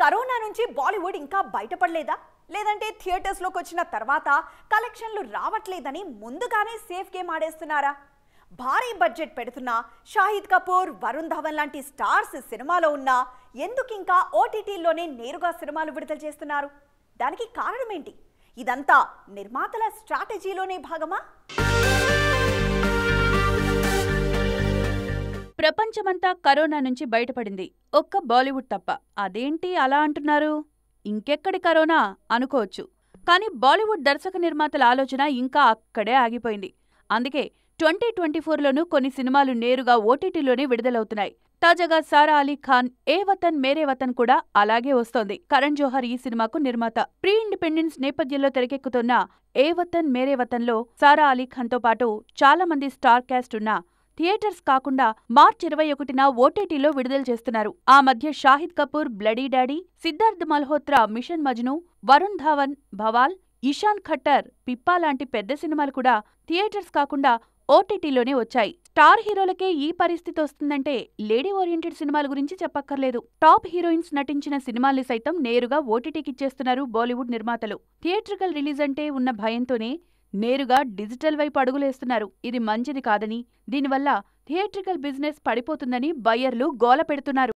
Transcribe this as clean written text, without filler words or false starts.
Corona నుంచి బాలీవుడ్ ఇంకా బయటపడలేదా? లేదంటే థియేటర్స్లోకి వచ్చిన తర్వాత కలెక్షన్లు రావట్లేదని ముందుగానే సేఫ్ గేమ్ ఆడేస్తున్నారా? భారీ బడ్జెట్ పెడుతున్న షాహిద్ కపూర్, వరుణ్ ధవన్ లాంటి స్టార్స్ సినిమాలో ఉన్నా ఎందుకు ఇంకా ఓటీటీలోనే నేరుగా సినిమాలు విడుదల చేస్తున్నారు? దానికి కారణం ఏంటి? ఇదంతా నిర్మాతల స్ట్రాటజీలోనే భాగమా? ప్రపంచమంతా కరోనా నుంచి బయటపడింది, ఒక్క బాలీవుడ్ తప్ప. అదేంటి అలా అంటున్నారు? ఇంకెక్కడి కరోనా అనుకోవచ్చు. కానీ బాలీవుడ్ దర్శక నిర్మాతల ఆలోచన ఇంకా అక్కడే ఆగిపోయింది. అందుకే 2024లోనూ కొన్ని సినిమాలు నేరుగా ఓటీటీలోనే విడుదలవుతున్నాయి. తాజాగా సారా అలీ ఖాన్ ఏ వతన్ మేరే వతన్ కూడా అలాగే వస్తోంది. కరణ్ జోహర్ ఈ సినిమాకు నిర్మాత. ప్రీ ఇండిపెండెన్స్ నేపథ్యంలో తెరకెక్కుతున్న ఏ వతన్ మేరే వతన్లో సారా అలీ ఖాన్తో పాటు చాలా మంది స్టార్ క్యాస్ట్ ఉన్న థియేటర్స్ కాకుండా మార్చి 21న ఓటీటీలో విడుదల చేస్తున్నారు. ఆ మధ్య Shahid Kapoor bloody daddy, Siddharth Malhotra mission Majnu, Varun Dhawan Bawaal, Ishaan Khatter Pippa లాంటి పెద్ద సినిమాలు కూడా థియేటర్స్ కాకుండా ఓటీటీలోనే వచ్చాయి. స్టార్ హీరోలకే ఈ పరిస్థితి వస్తుందంటే లేడీ ఓరియంటెడ్ సినిమాల గురించి చెప్పక్కర్లేదు. టాప్ హీరోయిన్స్ నటించిన సినిమాల్ని సైతం నేరుగా ఓటీటీకిచ్చేస్తున్నారు బాలీవుడ్ నిర్మాతలు. థియేట్రికల్ రిలీజ్ అంటే ఉన్న భయంతోనే నేరుగా డిజిటల్ వైపు అడుగులేస్తున్నారు. ఇది మంచిది కాదని, దీనివల్ల థియేట్రికల్ బిజినెస్ పడిపోతుందని బయ్యర్లు గోల పెడుతున్నారు.